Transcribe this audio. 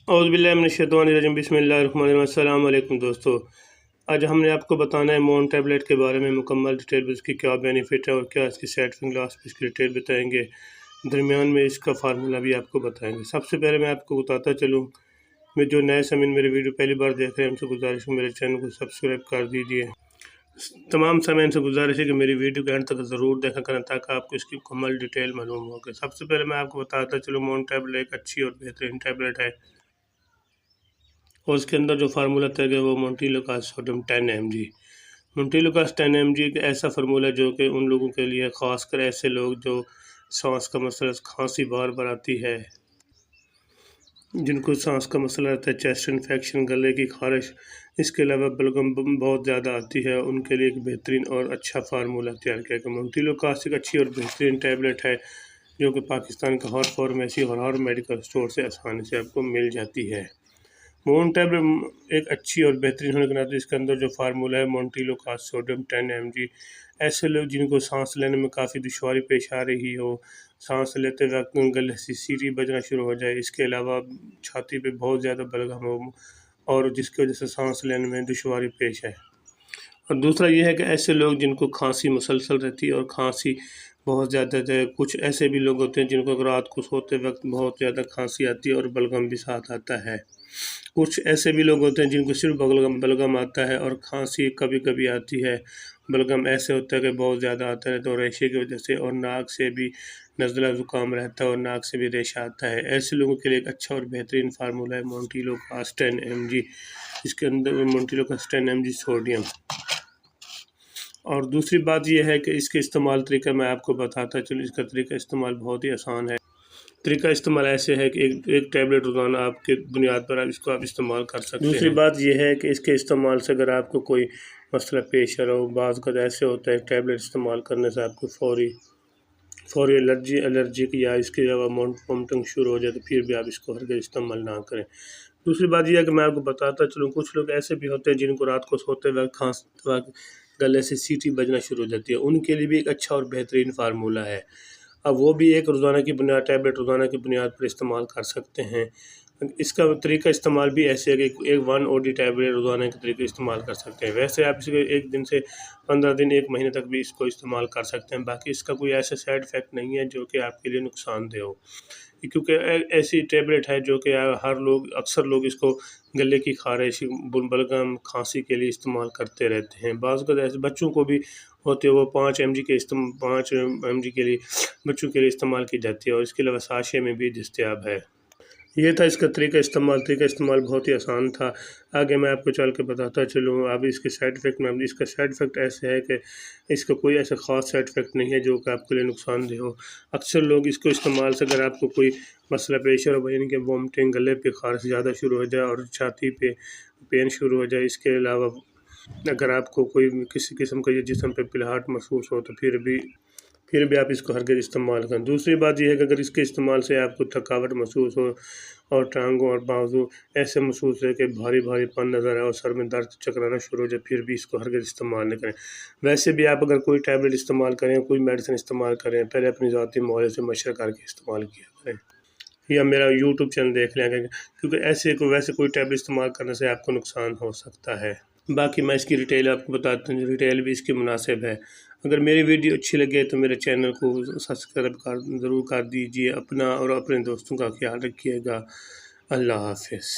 اعوذ باللہ من الشیطان الرجیم بسم اللہ الرحمن الرحیم السلام علیکم دوستو۔ آج ہم نے آپ کو بتانا ہے مون ٹیبلیٹ کے بارے میں مکمل ڈیٹیل، اس کی کیا بینیفٹ ہے اور کیا اس کی سائڈ افیکٹ، لاسٹ اس کی ڈیٹیل بتائیں گے، درمیان میں اس کا فارمولہ بھی آپ کو بتائیں گے۔ سب سے پہلے میں آپ کو بتاتا چلوں، میں جو نئے سامعین میرے ویڈیو پہلی بار دیکھ رہے ہیں ان سے گزارش ہے میرے چینل کو سبسکرائب کر دیجیے۔ تمام سامعین سے گزارش ہے کہ میری ویڈیو کے اینڈ تک ضرور دیکھا کریں تاکہ آپ کو اس کی مکمل ڈیٹیل معلوم ہو۔ سب سے پہلے میں آپ کو بتاتا چلوں مون ٹیبلیٹ ایک اچھی اور بہترین ٹیبلیٹ ہے اور اس کے اندر جو فارمولہ طے گیا وہ مونٹیلوکاس سوڈیم 10 mg۔ مونٹیلوکاس 10 mg ایک ایسا فارمولہ ہے جو کہ ان لوگوں کے لیے، خاص کر ایسے لوگ جو سانس کا مسئلہ، کھانسی بار بار آتی ہے، جن کو سانس کا مسئلہ رہتا ہے، چیسٹ انفیکشن، گلے کی خارش، اس کے علاوہ بلغم بہت زیادہ آتی ہے، ان کے لیے ایک بہترین اور اچھا فارمولہ تیار کیا گیا۔ مونٹیلوکاس ایک اچھی اور بہترین ٹیبلیٹ ہے جو کہ پاکستان کا ہر فارمیسی اور ہر میڈیکل اسٹور سے آسانی سے آپ کو مل جاتی ہے۔ مون ٹیبلیٹ ایک اچھی اور بہترین ہونے کے ناطے اس کے اندر جو فارمولہ ہے مونٹیلوکاس سوڈیم 10 mg، ایسے لوگ جن کو سانس لینے میں کافی دشواری پیش آ رہی ہو، سانس لیتے وقت گلے سے سیٹی بجنا شروع ہو جائے، اس کے علاوہ چھاتی پہ بہت زیادہ بلغم ہو اور جس کی وجہ سے سانس لینے میں دشواری پیش ہے، اور دوسرا یہ ہے کہ ایسے لوگ جن کو کھانسی مسلسل رہتی ہے اور کھانسی بہت زیادہ ہے، کچھ ایسے بھی لوگ ہوتے ہیں جن کو رات کو سوتے وقت بہت زیادہ کھانسی آتی ہے اور بلغم بھی ساتھ آتا ہے، کچھ ایسے بھی لوگ ہوتے ہیں جن کو صرف بلغم آتا ہے اور کھانسی کبھی کبھی آتی ہے، بلغم ایسے ہوتا ہے کہ بہت زیادہ آتا ہے تو ریشے کی وجہ سے، اور ناک سے بھی نزلہ زکام رہتا ہے اور ناک سے بھی ریشہ آتا ہے، ایسے لوگوں کے لیے ایک اچھا اور بہترین فارمولہ ہے مونٹیلوکاس 10 mg۔ اس کے اندر مونٹیلوکاس 10 mg سوڈیم۔ اور دوسری بات یہ ہے کہ اس کے استعمال طریقہ میں آپ کو بتاتا چلوں، اس کا طریقہ استعمال بہت ہی آسان ہے۔ طریقہ استعمال ایسے ہے کہ ایک ٹیبلیٹ روزانہ آپ کے بنیاد پر اس کو آپ استعمال کر سکتے ہیں۔ دوسری بات یہ ہے کہ اس کے استعمال سے اگر آپ کو کوئی مسئلہ پیش آ رہا ہو، بعض کا ایسے ہوتا ہے ٹیبلیٹ استعمال کرنے سے آپ کو فوری الرجی یا اس کے علاوہ وامٹنگ شروع ہو جائے تو پھر بھی آپ اس کو ہرگز استعمال نہ کریں۔ دوسری بات یہ ہے کہ میں آپ کو بتاتا چلوں، کچھ لوگ ایسے بھی ہوتے ہیں جن کو رات کو سوتے وقت کھانستے وقت گلے سے سیٹی بجنا شروع ہو جاتی ہے، ان کے لیے بھی ایک اچھا اور بہترین فارمولہ ہے۔ اب وہ بھی ایک روزانہ کی بنیاد ٹیبلیٹ روزانہ کی بنیاد پر استعمال کر سکتے ہیں۔ اس کا طریقہ استعمال بھی ایسے ہے کہ ایک 1 OD ٹیبلیٹ روزانہ کے طریقے استعمال کر سکتے ہیں۔ ویسے آپ اس کو ایک دن سے 15 دن 1 مہینے تک بھی اس کو استعمال کر سکتے ہیں، باقی اس کا کوئی ایسا سائیڈ افیکٹ نہیں ہے جو کہ آپ کے لیے نقصان دہ ہو، کیونکہ ایسی ٹیبلیٹ ہے جو کہ اکثر لوگ اس کو گلے کی خارش، بلغم، کھانسی کے لیے استعمال کرتے رہتے ہیں۔ بعض اوقات ایسے بچوں کو بھی ہوتے ہیں، وہ 5 mg کے لیے بچوں کے لیے استعمال کی جاتی ہے اور اس کے علاوہ ساشے میں بھی دستیاب ہے۔ یہ تھا اس کا طریقہ استعمال بہت ہی آسان تھا۔ آگے میں آپ کو چل کے بتاتا چلوں، اب اس کے سائیڈ افیکٹ میں، اس کا سائیڈ افیکٹ ایسے ہے کہ اس کا کوئی ایسا خاص سائیڈ افیکٹ نہیں ہے جو کہ آپ کے لیے نقصان دہ ہو۔ اکثر لوگ اس کو استعمال سے اگر آپ کو کوئی مسئلہ پیش ہو، یعنی کہ وامٹنگ، گلے پہ خارش زیادہ شروع ہو جائے اور چھاتی پہ پین شروع ہو جائے، اس کے علاوہ اگر آپ کو کوئی کسی قسم کا یہ جسم پہ پلہاٹ محسوس ہو تو پھر بھی آپ اس کو ہرگز استعمال کریں۔ دوسری بات یہ ہے کہ اگر اس کے استعمال سے آپ کو تھکاوٹ محسوس ہو اور ٹانگوں اور بازو ایسے محسوس ہے کہ بھاری پن نظر آئے اور سر میں درد چکرانا شروع ہو جائے، پھر بھی اس کو ہرگز استعمال نہ کریں۔ ویسے بھی آپ اگر کوئی ٹیبلیٹ استعمال کریں، کوئی میڈیسن استعمال کریں، پہلے اپنی ذاتی معالجے سے مشورہ کر کے استعمال کیا کریں، یا میرا YouTube چینل دیکھ لیں، کیونکہ ویسے کوئی ٹیبلیٹ استعمال کرنے سے آپ کو نقصان ہو سکتا ہے۔ باقی میں اس کی ڈیٹیل آپ کو بتاتا ہوں، ڈیٹیل بھی اس کی مناسب ہے۔ اگر میری ویڈیو اچھی لگے تو میرے چینل کو سبسکرائب ضرور کر دیجیے، اپنا اور اپنے دوستوں کا خیال رکھیے گا۔ اللہ حافظ۔